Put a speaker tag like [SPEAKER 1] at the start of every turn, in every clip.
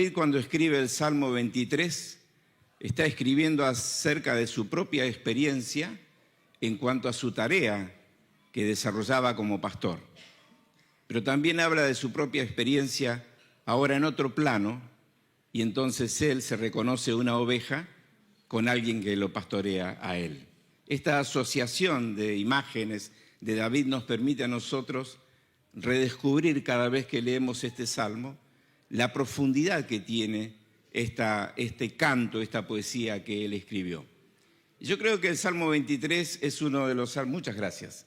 [SPEAKER 1] David, cuando escribe el Salmo 23, está escribiendo acerca de su propia experiencia en cuanto a su tarea que desarrollaba como pastor. Pero también habla de su propia experiencia ahora en otro plano, y entonces él se reconoce una oveja con alguien que lo pastorea a él. Esta asociación de imágenes de David nos permite a nosotros redescubrir cada vez que leemos este salmo la profundidad que tiene este canto, esta poesía que él escribió. Yo creo que el Salmo 23 es uno de los salmos, muchas gracias,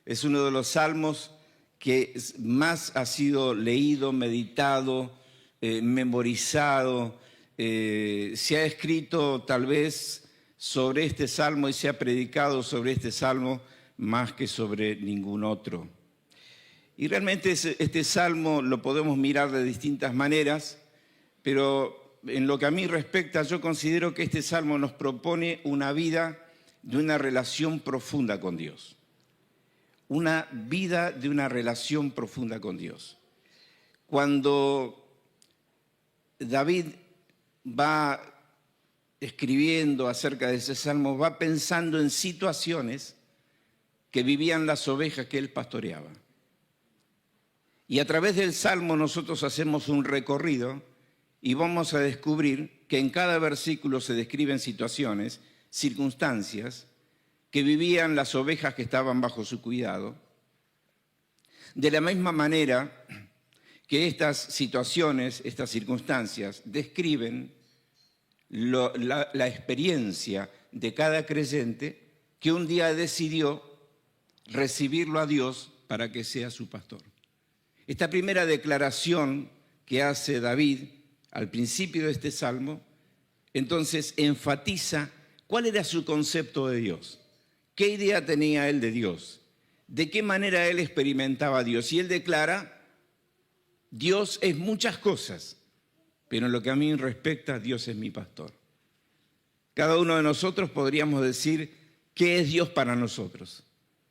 [SPEAKER 1] es uno de los salmos que más ha sido leído, meditado, memorizado. Se ha escrito tal vez sobre este salmo y se ha predicado sobre este salmo más que sobre ningún otro. Y realmente este salmo lo podemos mirar de distintas maneras, pero en lo que a mí respecta, yo considero que este salmo nos propone una vida de una relación profunda con Dios. Una vida de una relación profunda con Dios. Cuando David va escribiendo acerca de ese salmo, va pensando en situaciones que vivían las ovejas que él pastoreaba. Y a través del salmo nosotros hacemos un recorrido y vamos a descubrir que en cada versículo se describen situaciones, circunstancias que vivían las ovejas que estaban bajo su cuidado. De la misma manera que estas situaciones, estas circunstancias describen la experiencia de cada creyente que un día decidió recibirlo a Dios para que sea su pastor. Esta primera declaración que hace David al principio de este salmo, entonces enfatiza cuál era su concepto de Dios, qué idea tenía él de Dios, de qué manera él experimentaba a Dios. Y él declara, Dios es muchas cosas, pero en lo que a mí respecta, Dios es mi pastor. Cada uno de nosotros podríamos decir qué es Dios para nosotros.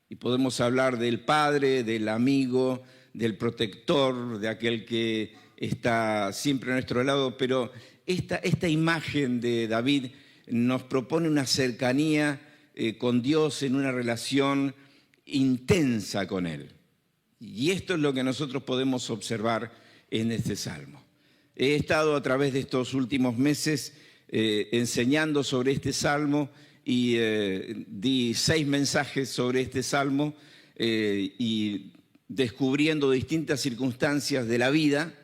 [SPEAKER 1] Y podemos hablar del Padre, del amigo, del protector, de aquel que está siempre a nuestro lado, pero esta imagen de David nos propone una cercanía con Dios en una relación intensa con Él. Y esto es lo que nosotros podemos observar en este salmo. He estado a través de estos últimos meses enseñando sobre este salmo y di 6 mensajes sobre este salmo y descubriendo distintas circunstancias de la vida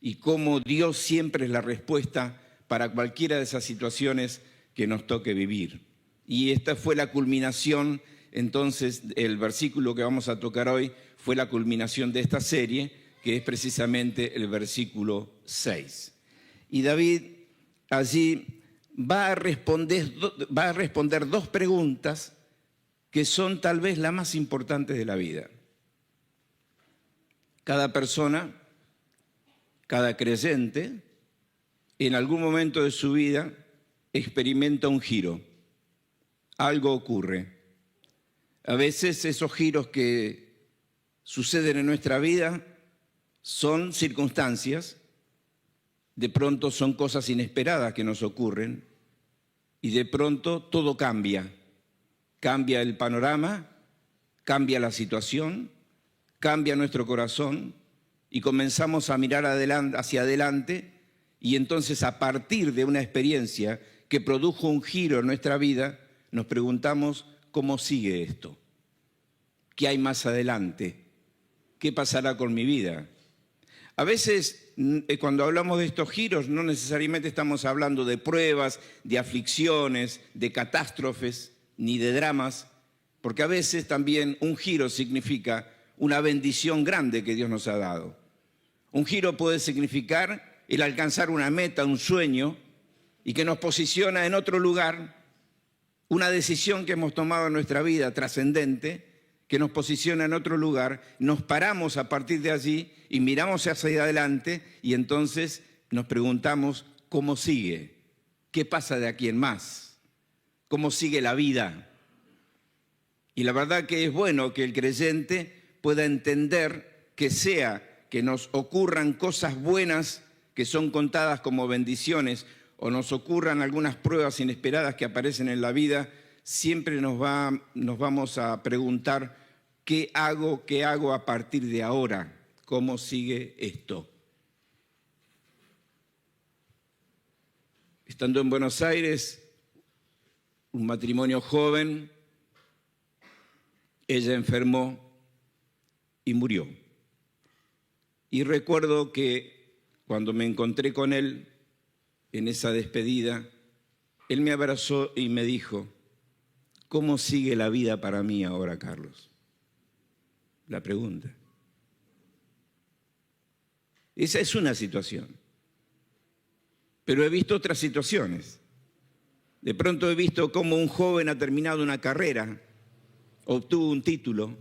[SPEAKER 1] y cómo Dios siempre es la respuesta para cualquiera de esas situaciones que nos toque vivir. Y esta fue la culminación, entonces, el versículo que vamos a tocar hoy fue la culminación de esta serie, que es precisamente el versículo 6. Y David allí va a responder 2 preguntas que son tal vez las más importantes de la vida. Cada persona, cada creyente, en algún momento de su vida experimenta un giro. Algo ocurre. A veces esos giros que suceden en nuestra vida son circunstancias, de pronto son cosas inesperadas que nos ocurren y de pronto todo cambia. Cambia el panorama, cambia la situación, cambia nuestro corazón y comenzamos a mirar hacia adelante y entonces a partir de una experiencia que produjo un giro en nuestra vida, nos preguntamos ¿cómo sigue esto? ¿Qué hay más adelante? ¿Qué pasará con mi vida? A veces cuando hablamos de estos giros no necesariamente estamos hablando de pruebas, de aflicciones, de catástrofes ni de dramas, porque a veces también un giro significa una bendición grande que Dios nos ha dado. Un giro puede significar el alcanzar una meta, un sueño, y que nos posiciona en otro lugar, una decisión que hemos tomado en nuestra vida trascendente, que nos posiciona en otro lugar, nos paramos a partir de allí y miramos hacia adelante y entonces nos preguntamos ¿cómo sigue? ¿Qué pasa de aquí en más? ¿Cómo sigue la vida? Y la verdad que es bueno que el creyente pueda entender que sea que nos ocurran cosas buenas que son contadas como bendiciones o nos ocurran algunas pruebas inesperadas que aparecen en la vida, siempre nos vamos a preguntar, ¿qué hago a partir de ahora? ¿Cómo sigue esto? Estando en Buenos Aires, un matrimonio joven, ella enfermó y murió. Y recuerdo que cuando me encontré con él en esa despedida, él me abrazó y me dijo, ¿cómo sigue la vida para mí ahora, Carlos? La pregunta. Esa es una situación. Pero he visto otras situaciones. De pronto he visto cómo un joven ha terminado una carrera, obtuvo un título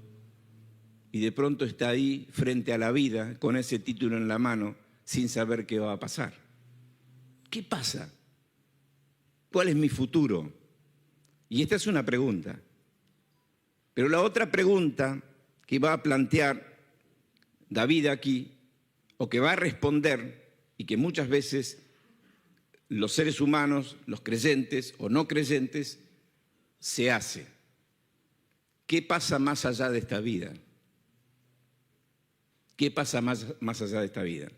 [SPEAKER 1] y de pronto está ahí frente a la vida con ese título en la mano sin saber qué va a pasar. ¿Qué pasa? ¿Cuál es mi futuro? Y esta es una pregunta. Pero la otra pregunta que va a plantear David aquí, o que va a responder, y que muchas veces los seres humanos, los creyentes o no creyentes, se hace. ¿Qué pasa más allá de esta vida? ¿Qué pasa más allá de esta vida?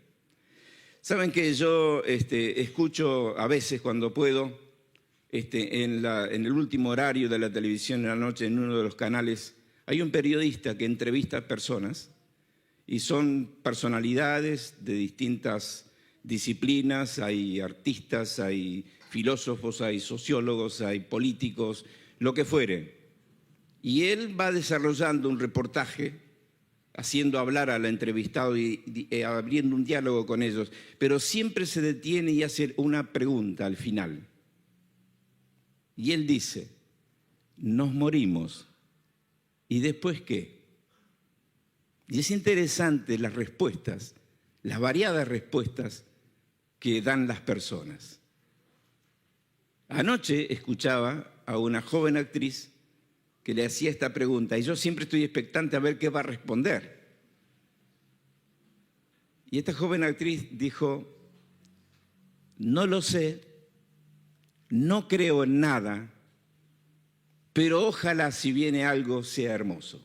[SPEAKER 1] Saben que yo escucho a veces cuando puedo, en el último horario de la televisión en la noche, en uno de los canales, hay un periodista que entrevista a personas y son personalidades de distintas disciplinas, hay artistas, hay filósofos, hay sociólogos, hay políticos, lo que fuere. Y él va desarrollando un reportaje, haciendo hablar al entrevistado y abriendo un diálogo con ellos, pero siempre se detiene y hace una pregunta al final. Y él dice, nos morimos, ¿y después qué? Y es interesante las respuestas, las variadas respuestas que dan las personas. Anoche escuchaba a una joven actriz que le hacía esta pregunta y yo siempre estoy expectante a ver qué va a responder. Y esta joven actriz dijo, no lo sé, no creo en nada, pero ojalá si viene algo sea hermoso.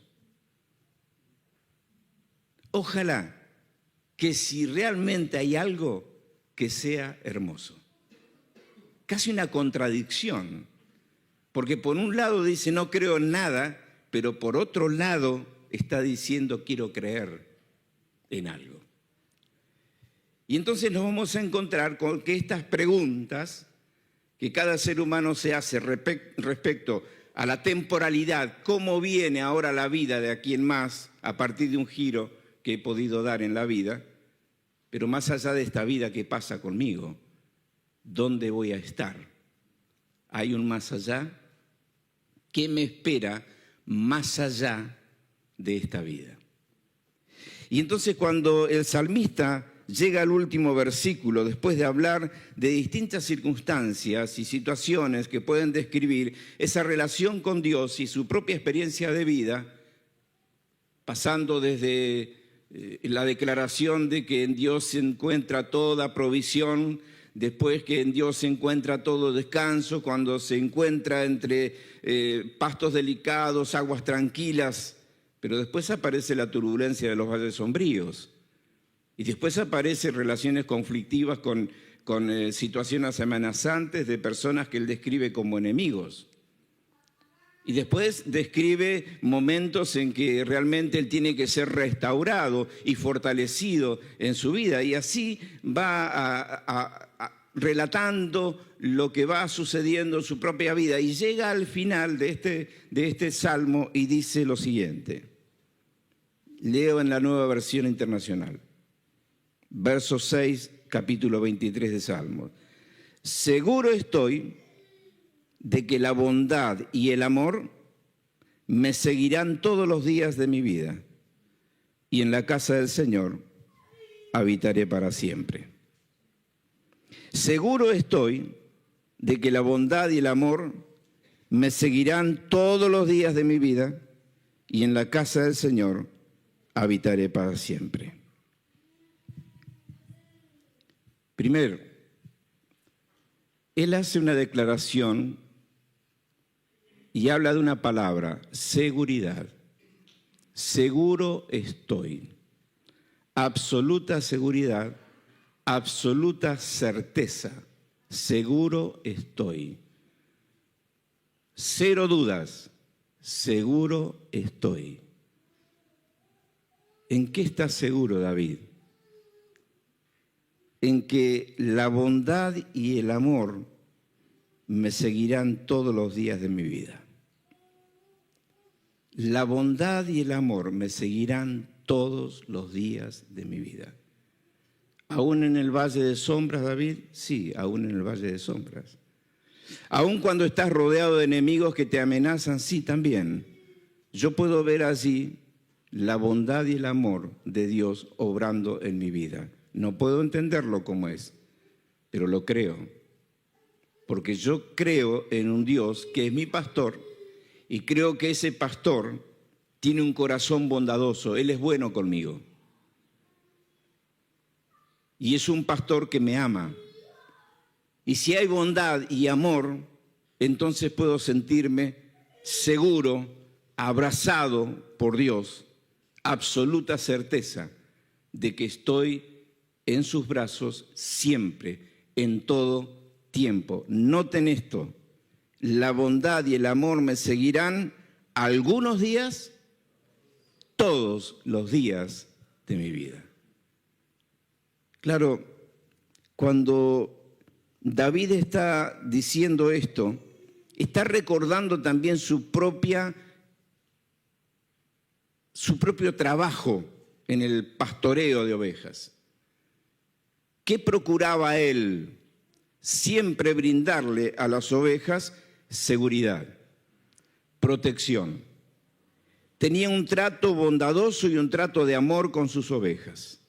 [SPEAKER 1] Ojalá que si realmente hay algo, que sea hermoso. Casi una contradicción, porque por un lado dice no creo en nada, pero por otro lado está diciendo quiero creer en algo. Y entonces nos vamos a encontrar con que estas preguntas que cada ser humano se hace respecto a la temporalidad, cómo viene ahora la vida de aquí en más a partir de un giro que he podido dar en la vida, pero más allá de esta vida, ¿qué pasa conmigo? ¿Dónde voy a estar? ¿Hay un más allá? ¿Qué me espera más allá de esta vida? Y entonces cuando el salmista llega al último versículo, después de hablar de distintas circunstancias y situaciones que pueden describir esa relación con Dios y su propia experiencia de vida, pasando desde la declaración de que en Dios se encuentra toda provisión, después que en Dios se encuentra todo descanso, cuando se encuentra entre pastos delicados, aguas tranquilas, pero después aparece la turbulencia de los valles sombríos. Y después aparecen relaciones conflictivas con situaciones amenazantes de personas que él describe como enemigos. Y después describe momentos en que realmente él tiene que ser restaurado y fortalecido en su vida. Y así va relatando lo que va sucediendo en su propia vida. Y llega al final de este salmo y dice lo siguiente. Leo en la Nueva Versión Internacional. Verso 6, capítulo 23 de Salmos. Seguro estoy de que la bondad y el amor me seguirán todos los días de mi vida, y en la casa del Señor habitaré para siempre. Seguro estoy de que la bondad y el amor me seguirán todos los días de mi vida, y en la casa del Señor habitaré para siempre. Primero, él hace una declaración y habla de una palabra, seguridad. Seguro estoy. Absoluta seguridad, absoluta certeza. Seguro estoy. Cero dudas. Seguro estoy. ¿En qué estás seguro, David? En que la bondad y el amor me seguirán todos los días de mi vida. La bondad y el amor me seguirán todos los días de mi vida. ¿Aún en el valle de sombras, David? Sí, aún en el valle de sombras. ¿Aún cuando estás rodeado de enemigos que te amenazan? Sí, también. Yo puedo ver allí la bondad y el amor de Dios obrando en mi vida. No puedo entenderlo como es, pero lo creo. Porque yo creo en un Dios que es mi pastor y creo que ese pastor tiene un corazón bondadoso. Él es bueno conmigo. Y es un pastor que me ama. Y si hay bondad y amor, entonces puedo sentirme seguro, abrazado por Dios, absoluta certeza de que estoy en sus brazos siempre, en todo tiempo. Noten esto, la bondad y el amor me seguirán algunos días, todos los días de mi vida. Claro, cuando David está diciendo esto, está recordando también su propio trabajo en el pastoreo de ovejas. ¿Qué procuraba él? Siempre brindarle a las ovejas seguridad, protección. Tenía un trato bondadoso y un trato de amor con sus ovejas.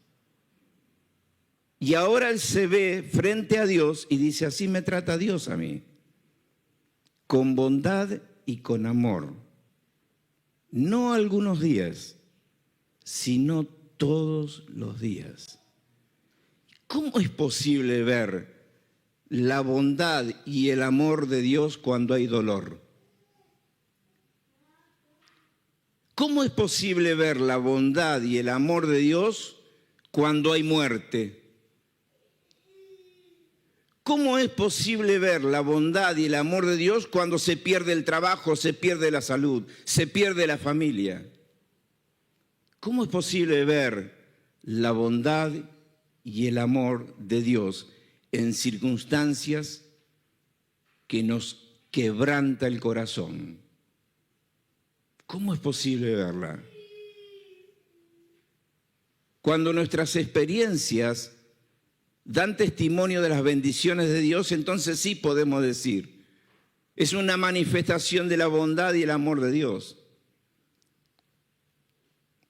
[SPEAKER 1] Y ahora él se ve frente a Dios y dice, así me trata Dios a mí, con bondad y con amor. No algunos días, sino todos los días. ¿Cómo es posible ver la bondad y el amor de Dios cuando hay dolor? ¿Cómo es posible ver la bondad y el amor de Dios cuando hay muerte? ¿Cómo es posible ver la bondad y el amor de Dios cuando se pierde el trabajo, se pierde la salud, se pierde la familia? ¿Cómo es posible ver la bondad y el amor de Dios en circunstancias que nos quebranta el corazón? ¿Cómo es posible verla? Cuando nuestras experiencias dan testimonio de las bendiciones de Dios, entonces sí podemos decir, es una manifestación de la bondad y el amor de Dios.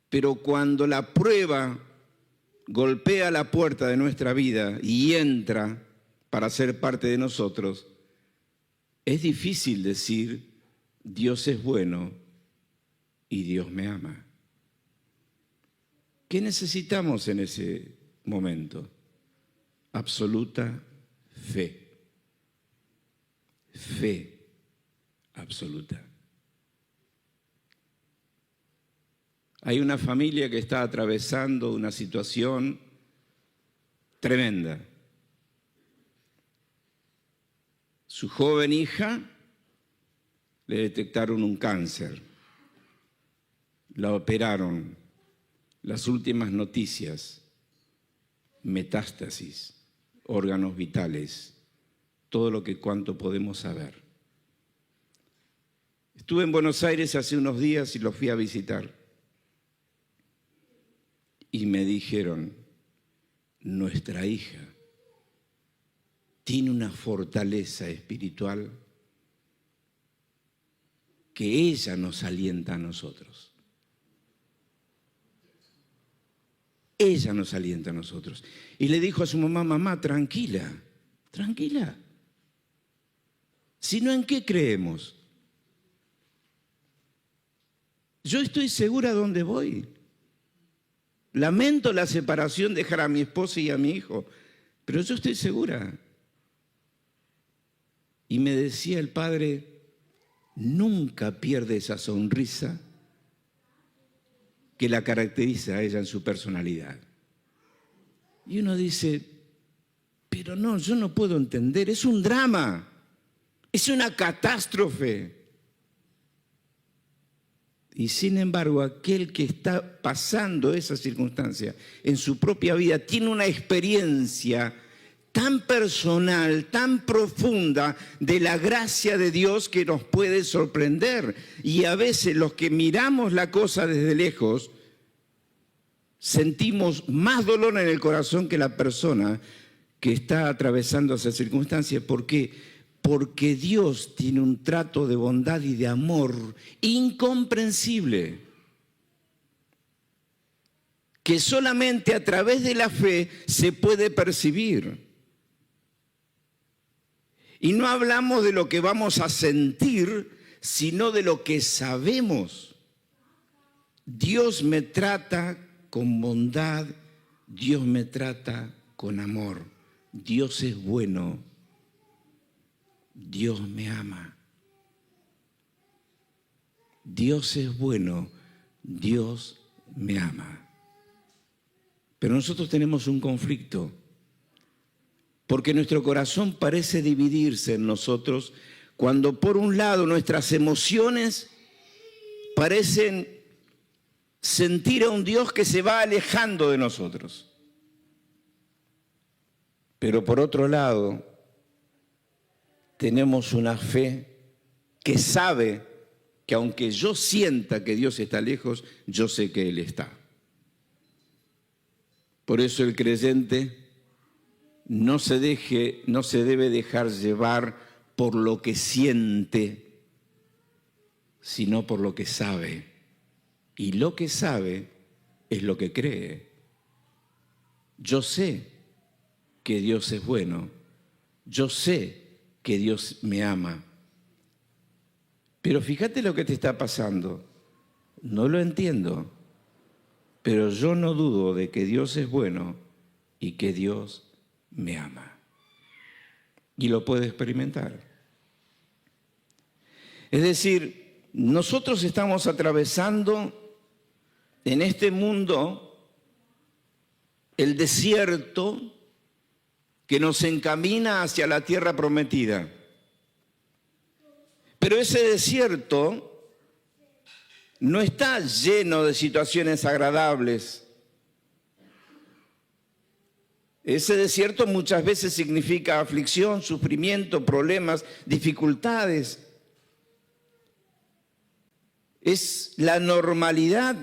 [SPEAKER 1] Pero cuando la prueba golpea la puerta de nuestra vida y entra para ser parte de nosotros, es difícil decir, Dios es bueno y Dios me ama. ¿Qué necesitamos en ese momento? Absoluta fe. Fe absoluta. Hay una familia que está atravesando una situación tremenda. Su joven hija le detectaron un cáncer. La operaron. Las últimas noticias, metástasis, órganos vitales, todo lo que cuanto podemos saber. Estuve en Buenos Aires hace unos días y lo fui a visitar. Y me dijeron, nuestra hija tiene una fortaleza espiritual que ella nos alienta a nosotros. Ella nos alienta a nosotros. Y le dijo a su mamá, mamá, tranquila, tranquila. Si no, ¿en qué creemos? Yo estoy segura de dónde voy. Lamento la separación, dejar a mi esposa y a mi hijo, pero yo estoy segura. Y me decía el padre, nunca pierde esa sonrisa que la caracteriza a ella en su personalidad. Y uno dice, pero no, yo no puedo entender, es un drama, es una catástrofe. Y sin embargo, aquel que está pasando esa circunstancia en su propia vida tiene una experiencia tan personal, tan profunda de la gracia de Dios que nos puede sorprender. Y a veces los que miramos la cosa desde lejos sentimos más dolor en el corazón que la persona que está atravesando esa circunstancia. ¿Por qué? Porque Dios tiene un trato de bondad y de amor incomprensible, que solamente a través de la fe se puede percibir. Y no hablamos de lo que vamos a sentir, sino de lo que sabemos. Dios me trata con bondad, Dios me trata con amor. Dios es bueno. Dios me ama. Dios es bueno, Dios me ama. Pero nosotros tenemos un conflicto, porque nuestro corazón parece dividirse en nosotros cuando por un lado nuestras emociones parecen sentir a un Dios que se va alejando de nosotros. Pero por otro lado, tenemos una fe que sabe que aunque yo sienta que Dios está lejos, yo sé que Él está. Por eso el creyente no se debe dejar llevar por lo que siente, sino por lo que sabe. Y lo que sabe es lo que cree. Yo sé que Dios es bueno. Yo sé que Dios me ama. Pero fíjate lo que te está pasando. No lo entiendo, pero yo no dudo de que Dios es bueno y que Dios me ama. Y lo puedo experimentar. Es decir, nosotros estamos atravesando en este mundo el desierto que nos encamina hacia la tierra prometida. Pero ese desierto no está lleno de situaciones agradables. Ese desierto muchas veces significa aflicción, sufrimiento, problemas, dificultades. Es la normalidad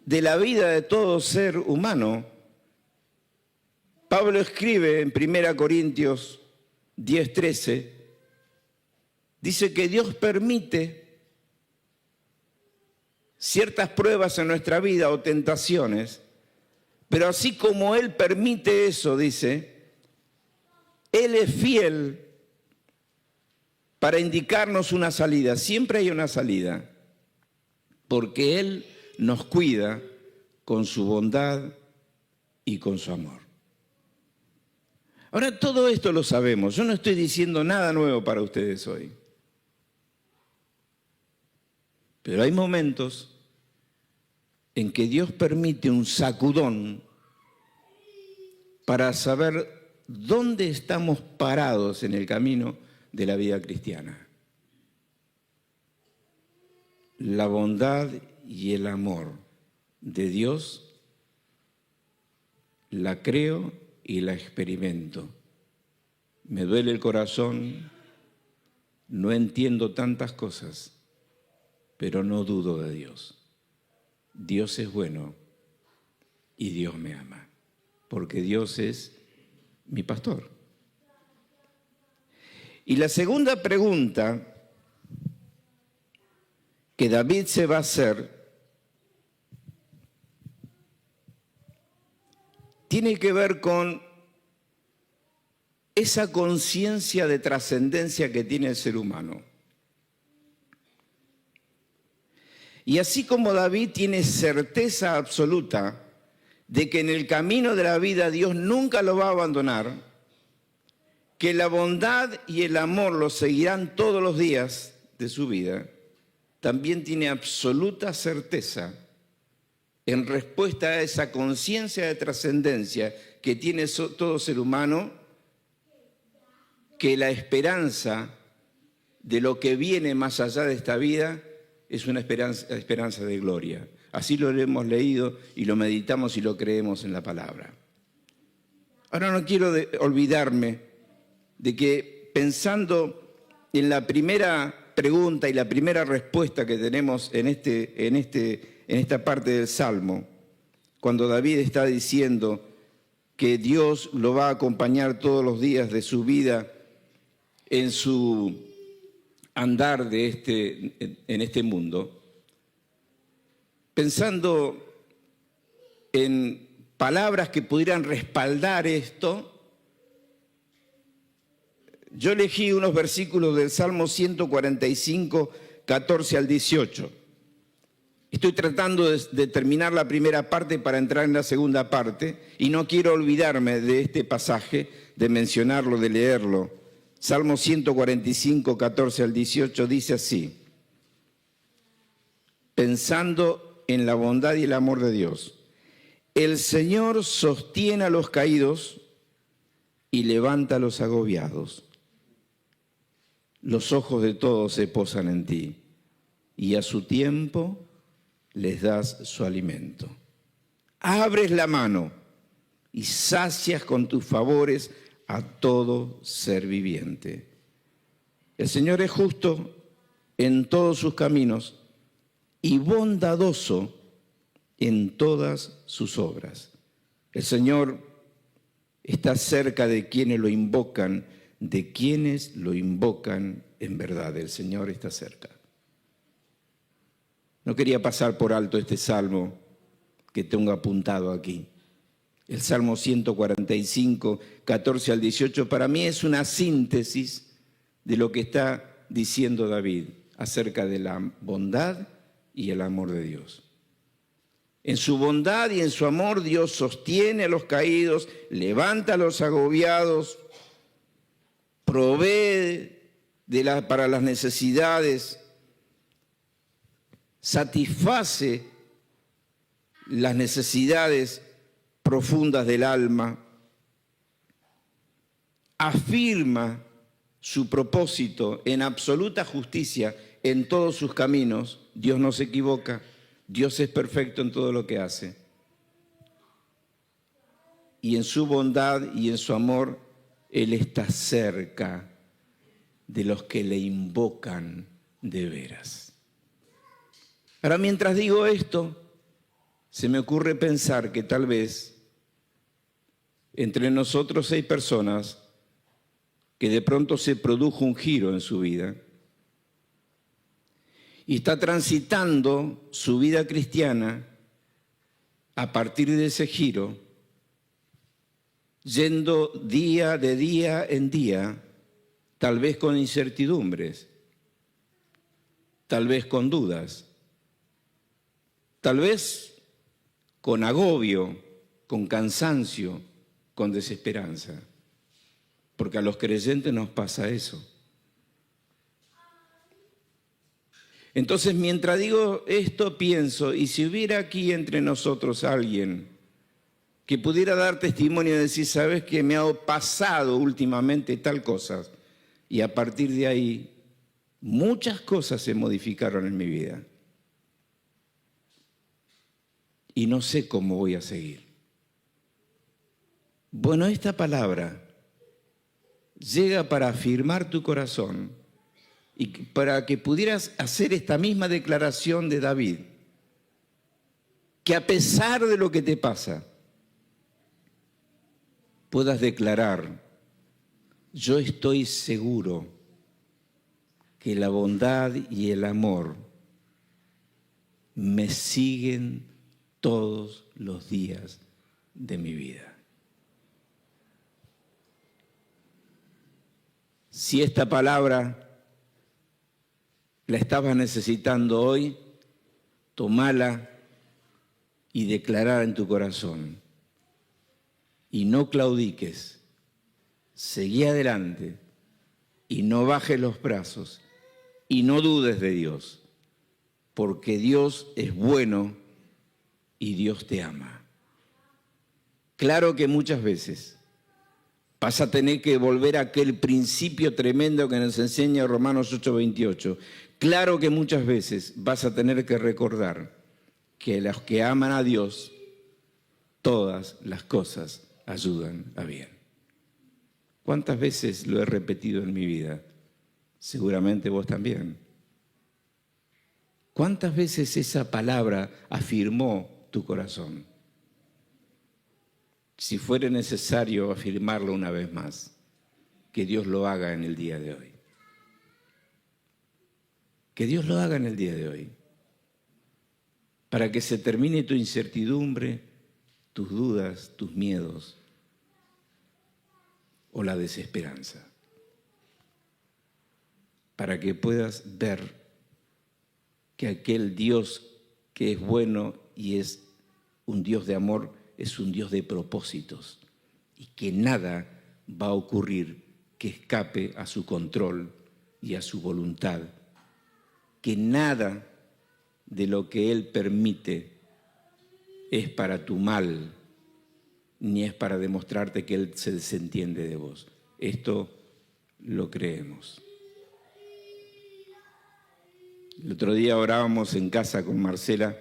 [SPEAKER 1] de la vida de todo ser humano. Pablo escribe en 1 Corintios 10:13, dice que Dios permite ciertas pruebas en nuestra vida o tentaciones, pero así como Él permite eso, dice, Él es fiel para indicarnos una salida. Siempre hay una salida, porque Él nos cuida con su bondad y con su amor. Ahora, todo esto lo sabemos. Yo no estoy diciendo nada nuevo para ustedes hoy. Pero hay momentos en que Dios permite un sacudón para saber dónde estamos parados en el camino de la vida cristiana. La bondad y el amor de Dios la creo y la experimento. Me duele el corazón, no entiendo tantas cosas, pero no dudo de Dios. Dios es bueno y Dios me ama, porque Dios es mi pastor. Y la segunda pregunta que David se va a hacer tiene que ver con esa conciencia de trascendencia que tiene el ser humano. Y así como David tiene certeza absoluta de que en el camino de la vida Dios nunca lo va a abandonar, que la bondad y el amor los seguirán todos los días de su vida, también tiene absoluta certeza en respuesta a esa conciencia de trascendencia que tiene todo ser humano, que la esperanza de lo que viene más allá de esta vida es una esperanza de gloria. Así lo hemos leído y lo meditamos y lo creemos en la palabra. Ahora no quiero olvidarme de que pensando en la primera pregunta y la primera respuesta que tenemos en esta parte del Salmo, cuando David está diciendo que Dios lo va a acompañar todos los días de su vida en su andar en este mundo, pensando en palabras que pudieran respaldar esto, yo elegí unos versículos del Salmo 145, 14 al 18. Estoy tratando de terminar la primera parte para entrar en la segunda parte y no quiero olvidarme de este pasaje, de mencionarlo, de leerlo. Salmo 145, 14 al 18 dice así: pensando en la bondad y el amor de Dios, el Señor sostiene a los caídos y levanta a los agobiados. Los ojos de todos se posan en ti, y a su tiempo les das su alimento. Abres la mano y sacias con tus favores a todo ser viviente. El Señor es justo en todos sus caminos y bondadoso en todas sus obras. El Señor está cerca de quienes lo invocan, en verdad. El Señor está cerca. No quería pasar por alto este salmo que tengo apuntado aquí. El Salmo 145, 14 al 18, para mí es una síntesis de lo que está diciendo David acerca de la bondad y el amor de Dios. En su bondad y en su amor Dios sostiene a los caídos, levanta a los agobiados, provee para las necesidades, satisface las necesidades profundas del alma, afirma su propósito en absoluta justicia en todos sus caminos. Dios no se equivoca, Dios es perfecto en todo lo que hace. Y en su bondad y en su amor, Él está cerca de los que le invocan de veras. Ahora, mientras digo esto, se me ocurre pensar que tal vez entre nosotros hay personas que de pronto se produjo un giro en su vida y está transitando su vida cristiana a partir de ese giro, yendo día en día, tal vez con incertidumbres, tal vez con dudas, tal vez con agobio, con cansancio, con desesperanza. Porque a los creyentes nos pasa eso. Entonces, mientras digo esto, pienso, y si hubiera aquí entre nosotros alguien que pudiera dar testimonio y decir, ¿sabes qué? Me ha pasado últimamente tal cosa. Y a partir de ahí, muchas cosas se modificaron en mi vida. Y no sé cómo voy a seguir. Bueno, esta palabra llega para afirmar tu corazón y para que pudieras hacer esta misma declaración de David, que a pesar de lo que te pasa, puedas declarar, yo estoy seguro que la bondad y el amor me siguen todos los días de mi vida. Si esta palabra la estabas necesitando hoy, tomala y declarala en tu corazón. Y no claudiques, seguí adelante y no bajes los brazos y no dudes de Dios, porque Dios es bueno y Dios te ama. Claro que muchas veces vas a tener que volver a aquel principio tremendo que nos enseña Romanos 8:28. Claro que muchas veces vas a tener que recordar que los que aman a Dios, todas las cosas ayudan a bien. ¿Cuántas veces lo he repetido en mi vida? Seguramente vos también. ¿Cuántas veces esa palabra afirmó tu corazón? Si fuera necesario afirmarlo una vez más, que Dios lo haga en el día de hoy. Que Dios lo haga en el día de hoy. Para que se termine tu incertidumbre, tus dudas, tus miedos o la desesperanza. Para que puedas ver que aquel Dios que es bueno y es un Dios de amor, es un Dios de propósitos y que nada va a ocurrir que escape a su control y a su voluntad, que nada de lo que Él permite es para tu mal, ni es para demostrarte que Él se desentiende de vos. Esto lo creemos. El otro día orábamos en casa con Marcela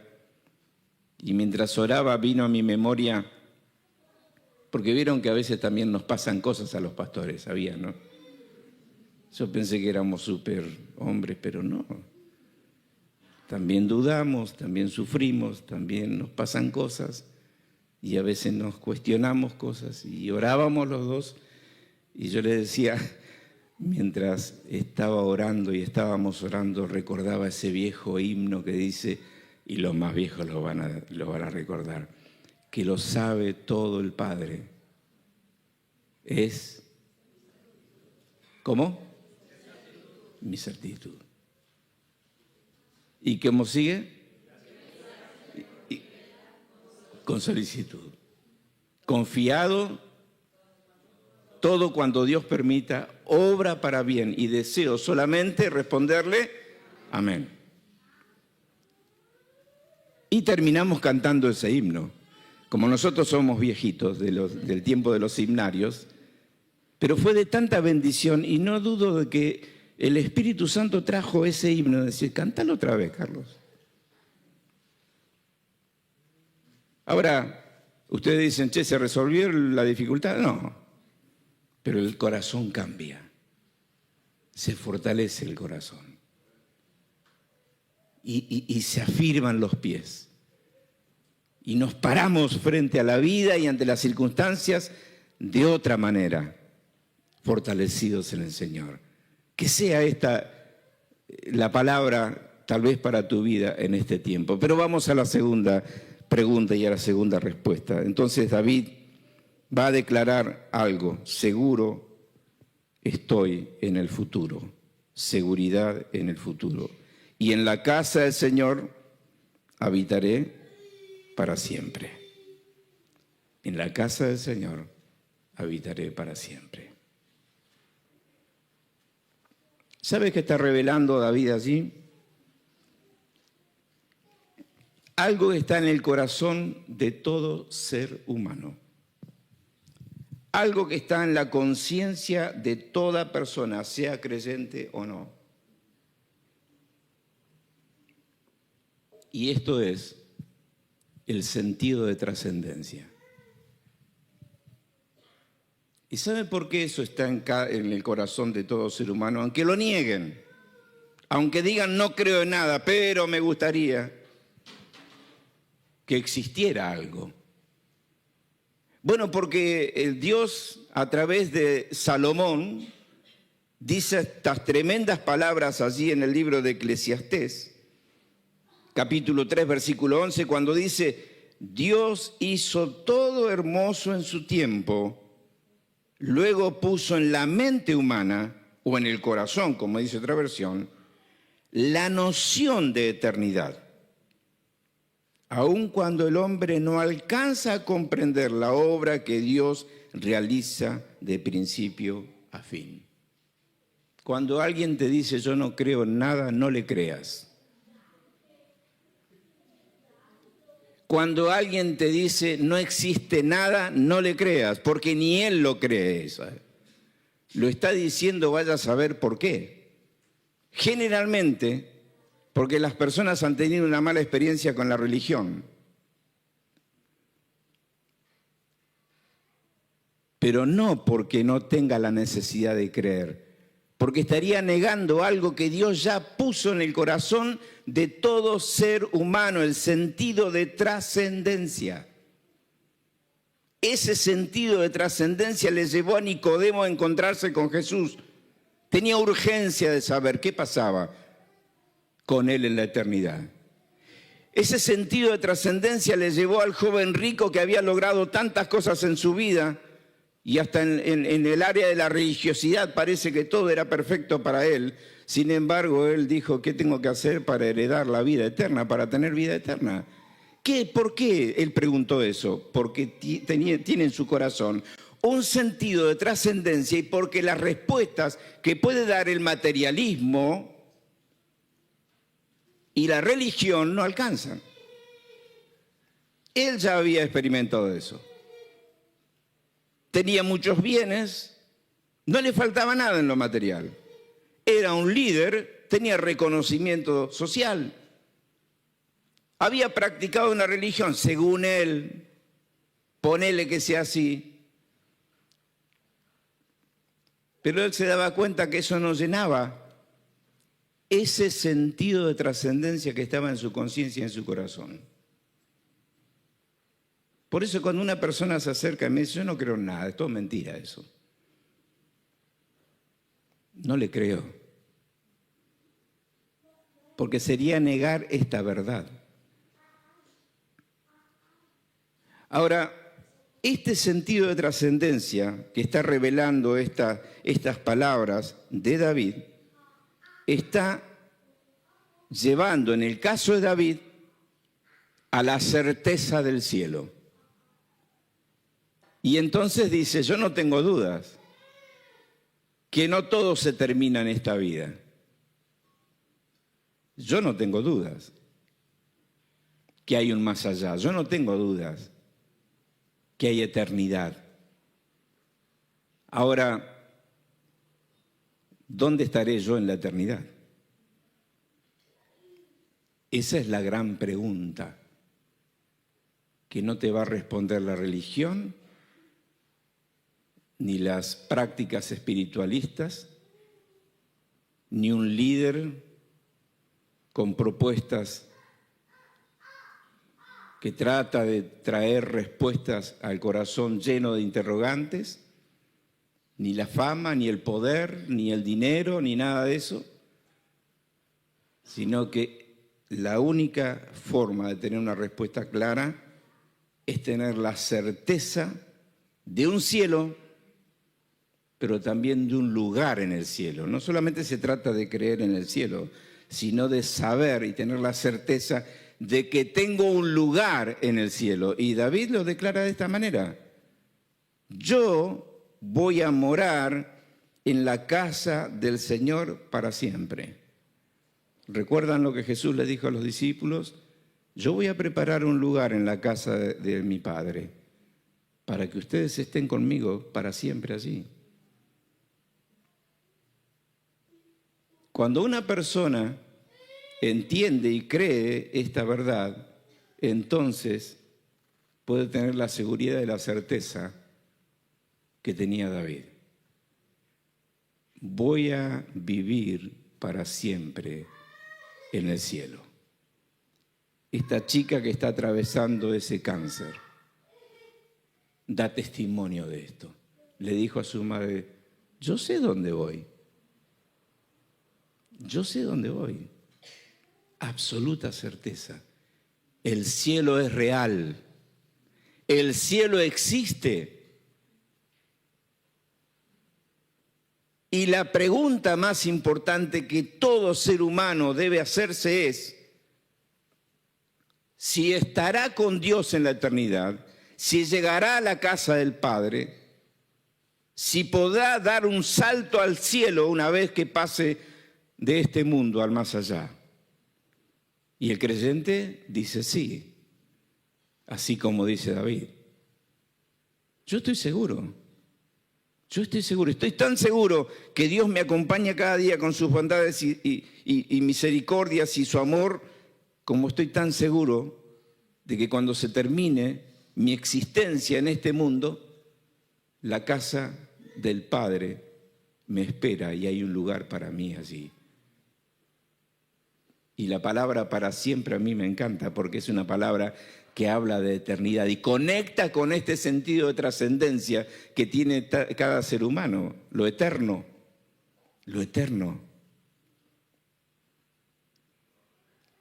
[SPEAKER 1] y mientras oraba vino a mi memoria, porque vieron que a veces también nos pasan cosas a los pastores, ¿sabían, no? Yo pensé que éramos súper hombres, pero no. También dudamos, también sufrimos, también nos pasan cosas y a veces nos cuestionamos cosas y orábamos los dos y yo le decía, mientras estaba orando y estábamos orando, recordaba ese viejo himno que dice, y los más viejos lo van a recordar, que lo sabe todo el Padre. Es, ¿cómo? Mi certitud. ¿Y cómo sigue? Con solicitud. Confiado, todo cuando Dios permita, obra para bien y deseo solamente responderle, amén. Y terminamos cantando ese himno. Como nosotros somos viejitos del tiempo de los himnarios, pero fue de tanta bendición y no dudo de que el Espíritu Santo trajo ese himno, decir, cántalo otra vez, Carlos. Ahora, ustedes dicen, che, ¿se resolvió la dificultad? No, pero el corazón cambia, se fortalece el corazón y se afirman los pies. Y nos paramos frente a la vida y ante las circunstancias de otra manera, fortalecidos en el Señor. Que sea esta la palabra tal vez para tu vida en este tiempo. Pero vamos a la segunda pregunta y a la segunda respuesta. Entonces David va a declarar algo, seguro estoy en el futuro, seguridad en el futuro. Y en la casa del Señor habitaré para siempre. En la casa del Señor habitaré para siempre. ¿Sabes qué está revelando David allí? Algo que está en el corazón de todo ser humano. Algo que está en la conciencia de toda persona, sea creyente o no. Y esto es el sentido de trascendencia. ¿Y saben por qué eso está en el corazón de todo ser humano? Aunque lo nieguen, aunque digan no creo en nada, pero me gustaría que existiera algo. Bueno, porque el Dios a través de Salomón dice estas tremendas palabras allí en el libro de Eclesiastés, capítulo 3, versículo 11, cuando dice, Dios hizo todo hermoso en su tiempo, luego puso en la mente humana, o en el corazón, como dice otra versión, la noción de eternidad. Aun cuando el hombre no alcanza a comprender la obra que Dios realiza de principio a fin. Cuando alguien te dice yo no creo en nada, no le creas. Cuando alguien te dice no existe nada, no le creas, porque ni él lo cree. ¿Sabes? Lo está diciendo, vaya a saber por qué. Generalmente, porque las personas han tenido una mala experiencia con la religión. Pero no porque no tenga la necesidad de creer, porque estaría negando algo que Dios ya puso en el corazón de todo ser humano, el sentido de trascendencia. Ese sentido de trascendencia le llevó a Nicodemo a encontrarse con Jesús. Tenía urgencia de saber qué pasaba con él en la eternidad. Ese sentido de trascendencia le llevó al joven rico que había logrado tantas cosas en su vida, y hasta en el área de la religiosidad parece que todo era perfecto para él. Sin embargo, él dijo, ¿qué tengo que hacer para heredar la vida eterna, para tener vida eterna? ¿Por qué él preguntó eso? Porque tiene en su corazón un sentido de trascendencia y porque las respuestas que puede dar el materialismo y la religión no alcanzan. Él ya había experimentado eso. Tenía muchos bienes, no le faltaba nada en lo material. Era un líder, tenía reconocimiento social. Había practicado una religión, según él, ponele que sea así. Pero él se daba cuenta que eso no llenaba ese sentido de trascendencia que estaba en su conciencia y en su corazón. Por eso cuando una persona se acerca y me dice, yo no creo en nada, es todo mentira eso. No le creo. Porque sería negar esta verdad. Ahora, este sentido de trascendencia que está revelando estas palabras de David, está llevando, en el caso de David, a la certeza del cielo. Y entonces dice, yo no tengo dudas que no todo se termina en esta vida. Yo no tengo dudas que hay un más allá. Yo no tengo dudas que hay eternidad. Ahora, ¿dónde estaré yo en la eternidad? Esa es la gran pregunta que no te va a responder la religión, ni las prácticas espiritualistas, ni un líder con propuestas que trata de traer respuestas al corazón lleno de interrogantes, ni la fama, ni el poder, ni el dinero, ni nada de eso, sino que la única forma de tener una respuesta clara es tener la certeza de un cielo, pero también de un lugar en el cielo. No solamente se trata de creer en el cielo, sino de saber y tener la certeza de que tengo un lugar en el cielo. Y David lo declara de esta manera. Yo voy a morar en la casa del Señor para siempre. ¿Recuerdan lo que Jesús le dijo a los discípulos? Yo voy a preparar un lugar en la casa de mi Padre para que ustedes estén conmigo para siempre allí. Cuando una persona entiende y cree esta verdad, entonces puede tener la seguridad y la certeza que tenía David. Voy a vivir para siempre en el cielo. Esta chica que está atravesando ese cáncer da testimonio de esto. Le dijo a su madre, yo sé dónde voy. Yo sé dónde voy. Absoluta certeza. El cielo es real. El cielo existe. Y la pregunta más importante que todo ser humano debe hacerse es si estará con Dios en la eternidad, si llegará a la casa del Padre, si podrá dar un salto al cielo una vez que pase de este mundo al más allá. Y el creyente dice sí, así como dice David. Yo estoy seguro, estoy tan seguro que Dios me acompaña cada día con sus bondades y misericordias y su amor, como estoy tan seguro de que cuando se termine mi existencia en este mundo, la casa del Padre me espera y hay un lugar para mí allí. Y la palabra para siempre a mí me encanta porque es una palabra que habla de eternidad y conecta con este sentido de trascendencia que tiene cada ser humano, lo eterno, lo eterno.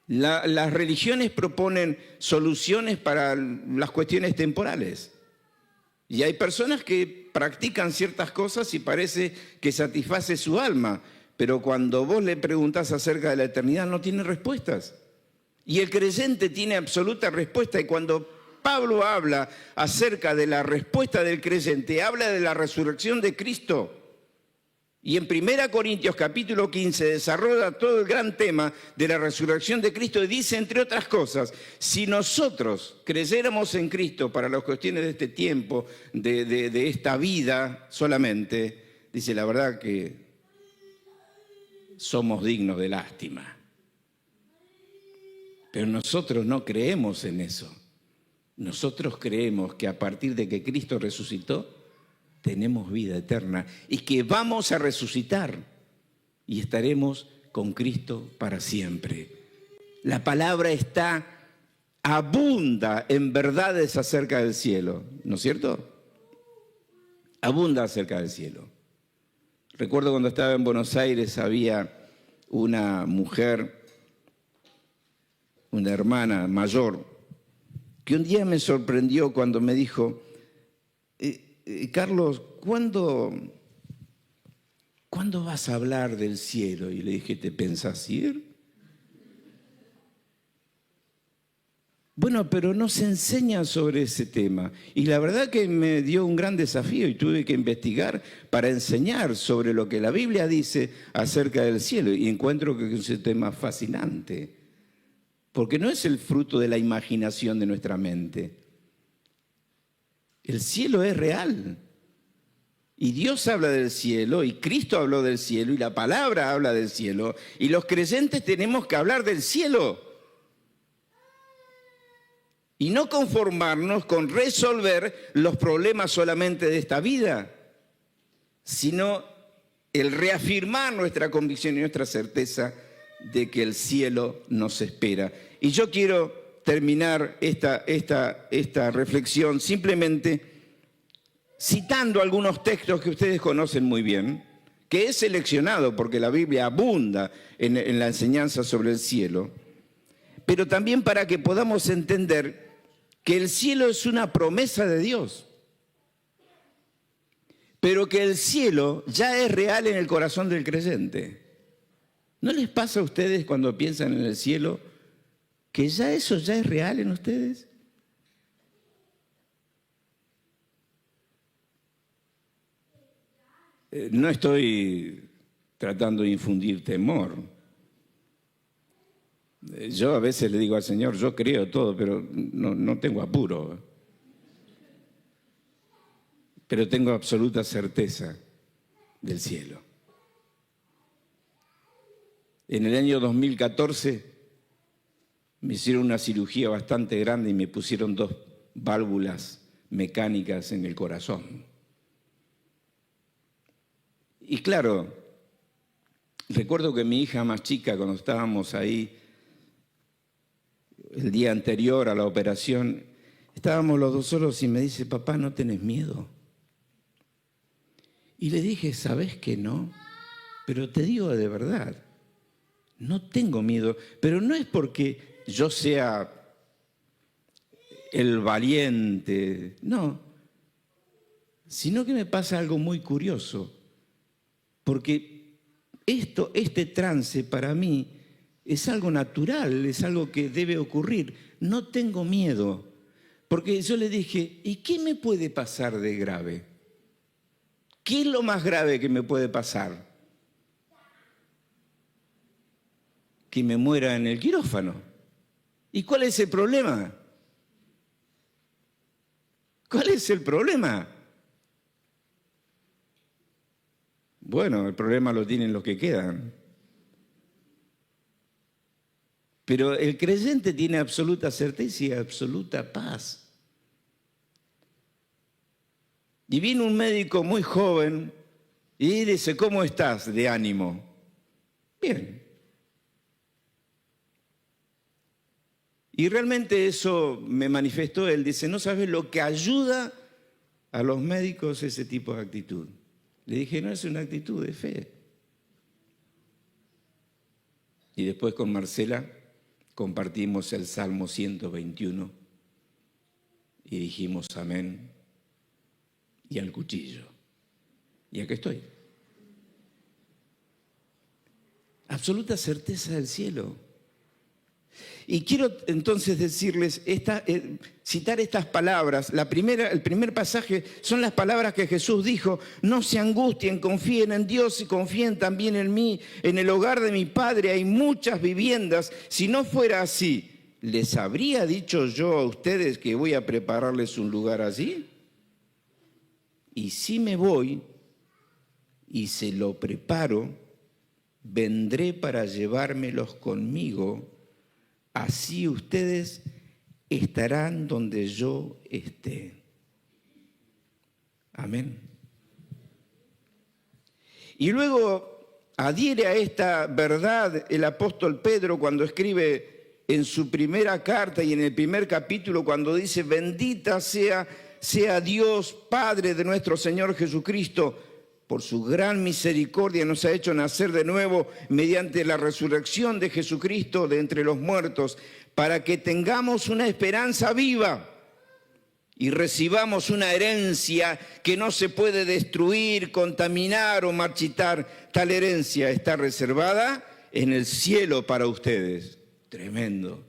[SPEAKER 1] Las religiones proponen soluciones para las cuestiones temporales. Y hay personas que practican ciertas cosas y parece que satisface su alma, pero cuando vos le preguntás acerca de la eternidad no tiene respuestas. Y el creyente tiene absoluta respuesta, y cuando Pablo habla acerca de la respuesta del creyente, habla de la resurrección de Cristo. Y en 1 Corintios capítulo 15 desarrolla todo el gran tema de la resurrección de Cristo y dice, entre otras cosas, si nosotros creyéramos en Cristo para las cuestiones de este tiempo, de esta vida solamente, dice, la verdad que somos dignos de lástima. Pero nosotros no creemos en eso. Nosotros creemos que a partir de que Cristo resucitó, tenemos vida eterna y que vamos a resucitar y estaremos con Cristo para siempre. La palabra abunda en verdades acerca del cielo, ¿no es cierto? Abunda acerca del cielo. Recuerdo cuando estaba en Buenos Aires había una mujer, una hermana mayor, que un día me sorprendió cuando me dijo, Carlos, ¿cuándo vas a hablar del cielo? Y le dije, ¿te pensás ir? Bueno, pero no se enseña sobre ese tema. Y la verdad que me dio un gran desafío y tuve que investigar para enseñar sobre lo que la Biblia dice acerca del cielo. Y encuentro que es un tema fascinante, porque no es el fruto de la imaginación de nuestra mente. El cielo es real. Y Dios habla del cielo, y Cristo habló del cielo, y la palabra habla del cielo. Y los creyentes tenemos que hablar del cielo. Y no conformarnos con resolver los problemas solamente de esta vida, sino el reafirmar nuestra convicción y nuestra certeza de que el cielo nos espera. Y yo quiero terminar esta reflexión simplemente citando algunos textos que ustedes conocen muy bien, que he seleccionado porque la Biblia abunda en la enseñanza sobre el cielo, pero también para que podamos entender que el cielo es una promesa de Dios, pero que el cielo ya es real en el corazón del creyente. ¿No les pasa a ustedes cuando piensan en el cielo que ya eso ya es real en ustedes? No estoy tratando de infundir temor. Yo a veces le digo al Señor, yo creo todo, pero no tengo apuro. Pero tengo absoluta certeza del cielo. En el año 2014 me hicieron una cirugía bastante grande y me pusieron 2 válvulas mecánicas en el corazón. Y claro, recuerdo que mi hija más chica, cuando estábamos ahí el día anterior a la operación, estábamos los 2 solos y me dice, papá, ¿no tenés miedo? Y le dije, ¿sabés que no? Pero te digo de verdad, no tengo miedo, pero no es porque yo sea el valiente, no, sino que me pasa algo muy curioso, porque este trance para mí es algo natural, es algo que debe ocurrir. No tengo miedo, porque yo le dije, ¿y qué me puede pasar de grave? ¿Qué es lo más grave que me puede pasar? Que me muera en el quirófano. ¿Y cuál es el problema? ¿Cuál es el problema? Bueno, el problema lo tienen los que quedan. Pero el creyente tiene absoluta certeza y absoluta paz. Y vino un médico muy joven y dice, ¿cómo estás de ánimo? Bien. Y realmente eso me manifestó él. Dice, no sabes lo que ayuda a los médicos ese tipo de actitud. Le dije, no, es una actitud de fe. Y después con Marcela compartimos el Salmo 121 y dijimos amén y al cuchillo. Y aquí estoy. Absoluta certeza del cielo. Y quiero entonces decirles, citar estas palabras. El primer pasaje son las palabras que Jesús dijo: no se angustien, confíen en Dios y confíen también en mí. En el hogar de mi Padre hay muchas viviendas. Si no fuera así, ¿les habría dicho yo a ustedes que voy a prepararles un lugar allí? Y si me voy y se lo preparo, vendré para llevármelos conmigo. Así ustedes estarán donde yo esté. Amén. Y luego adhiere a esta verdad el apóstol Pedro cuando escribe en su primera carta y en el primer capítulo, cuando dice: bendita sea Dios, Padre de nuestro Señor Jesucristo. Por su gran misericordia nos ha hecho nacer de nuevo mediante la resurrección de Jesucristo de entre los muertos, para que tengamos una esperanza viva y recibamos una herencia que no se puede destruir, contaminar o marchitar. Tal herencia está reservada en el cielo para ustedes. Tremendo.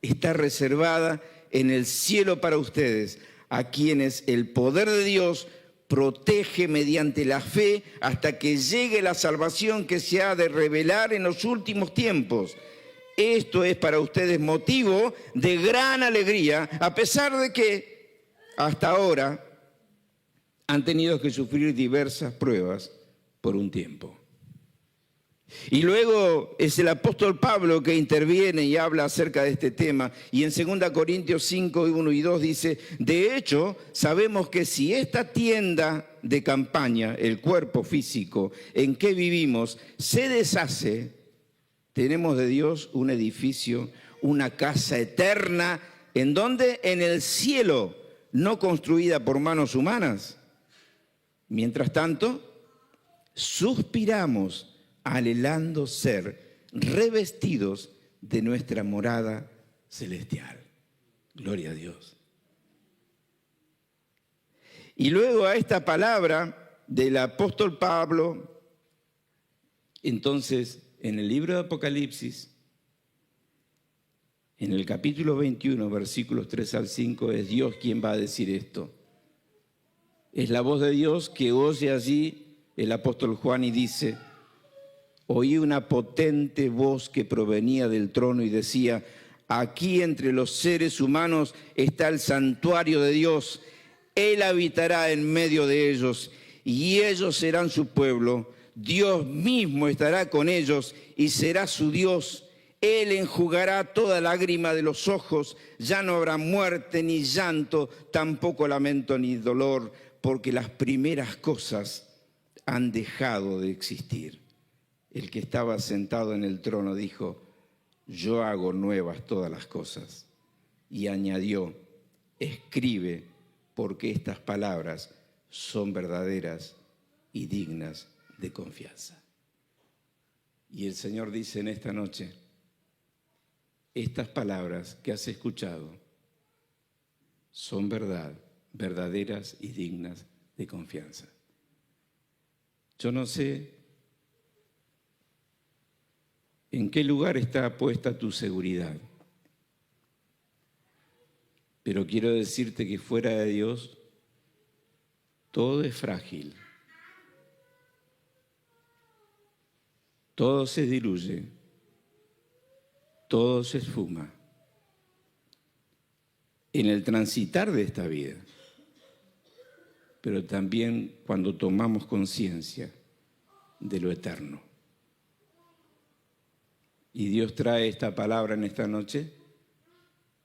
[SPEAKER 1] Está reservada en el cielo para ustedes, a quienes el poder de Dios protege mediante la fe hasta que llegue la salvación que se ha de revelar en los últimos tiempos. Esto es para ustedes motivo de gran alegría, a pesar de que hasta ahora han tenido que sufrir diversas pruebas por un tiempo. Y luego es el apóstol Pablo que interviene y habla acerca de este tema. Y en 2 Corintios 5, 1 y 2 dice: de hecho, sabemos que si esta tienda de campaña, el cuerpo físico en que vivimos, se deshace, tenemos de Dios un edificio, una casa eterna, ¿en dónde? En el cielo, no construida por manos humanas. Mientras tanto, suspiramos anhelando ser revestidos de nuestra morada celestial. Gloria a Dios. Y luego a esta palabra del apóstol Pablo, entonces en el libro de Apocalipsis, en el capítulo 21, versículos 3 al 5, es Dios quien va a decir esto. Es la voz de Dios que oye allí el apóstol Juan y dice: oí una potente voz que provenía del trono y decía: aquí entre los seres humanos está el santuario de Dios. Él habitará en medio de ellos y ellos serán su pueblo. Dios mismo estará con ellos y será su Dios. Él enjugará toda lágrima de los ojos. Ya no habrá muerte ni llanto, tampoco lamento ni dolor, porque las primeras cosas han dejado de existir. El que estaba sentado en el trono dijo: yo hago nuevas todas las cosas. Y añadió: escribe, porque estas palabras son verdaderas y dignas de confianza. Y el Señor dice en esta noche: estas palabras que has escuchado son verdad, verdaderas y dignas de confianza. Yo no sé en qué lugar está puesta tu seguridad, pero quiero decirte que fuera de Dios todo es frágil, todo se diluye, todo se esfuma en el transitar de esta vida, pero también cuando tomamos conciencia de lo eterno. Y Dios trae esta palabra en esta noche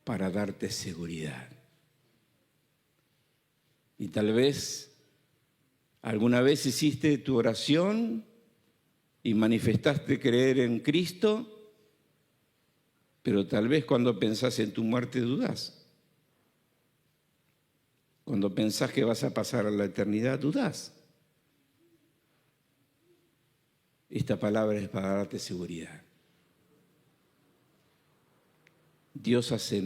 [SPEAKER 1] para darte seguridad. Y tal vez alguna vez hiciste tu oración y manifestaste creer en Cristo, pero tal vez cuando pensás en tu muerte dudás. Cuando pensás que vas a pasar a la eternidad, dudás. Esta palabra es para darte seguridad. Dios hace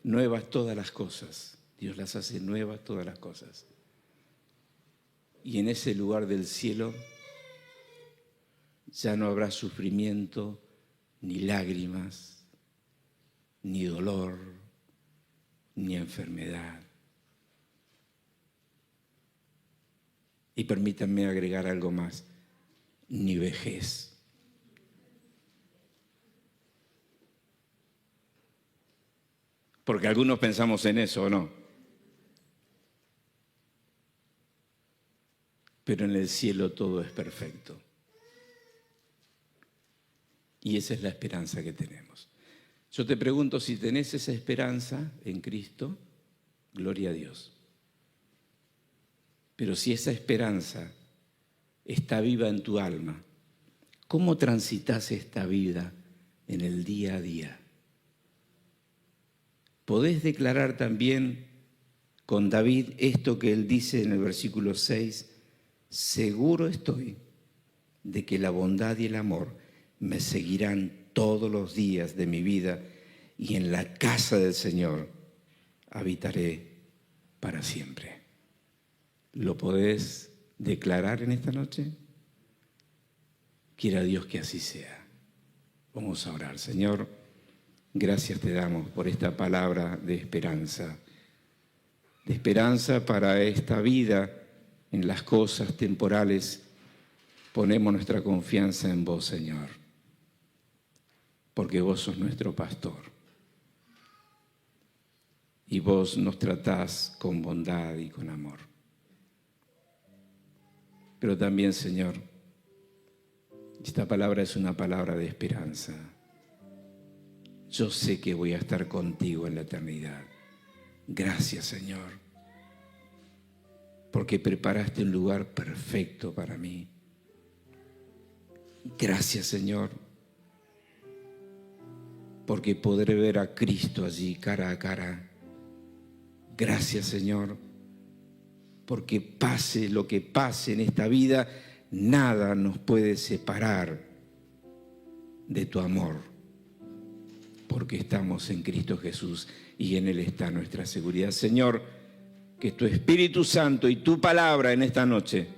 [SPEAKER 1] nuevas todas las cosas. Dios las hace nuevas todas las cosas. Y en ese lugar del cielo ya no habrá sufrimiento, ni lágrimas, ni dolor, ni enfermedad. Y permítanme agregar algo más, ni vejez. Porque algunos pensamos en eso, ¿o no? Pero en el cielo todo es perfecto. Y esa es la esperanza que tenemos. Yo te pregunto, si tenés esa esperanza en Cristo, gloria a Dios. Pero si esa esperanza está viva en tu alma, ¿cómo transitas esta vida en el día a día? Podés declarar también con David esto que él dice en el versículo 6, seguro estoy de que la bondad y el amor me seguirán todos los días de mi vida y en la casa del Señor habitaré para siempre. ¿Lo podés declarar en esta noche? Quiera Dios que así sea. Vamos a orar. Señor, gracias te damos por esta palabra de esperanza para esta vida en las cosas temporales. Ponemos nuestra confianza en vos, Señor, porque vos sos nuestro pastor y vos nos tratás con bondad y con amor. Pero también, Señor, esta palabra es una palabra de esperanza. Yo sé que voy a estar contigo en la eternidad. Gracias, Señor, porque preparaste un lugar perfecto para mí. Gracias, Señor, porque podré ver a Cristo allí cara a cara. Gracias, Señor, porque pase lo que pase en esta vida, nada nos puede separar de tu amor, porque estamos en Cristo Jesús y en Él está nuestra seguridad. Señor, que tu Espíritu Santo y tu palabra en esta noche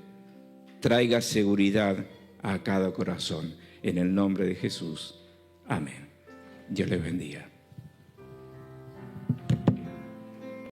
[SPEAKER 1] traiga seguridad a cada corazón. En el nombre de Jesús. Amén. Dios les bendiga.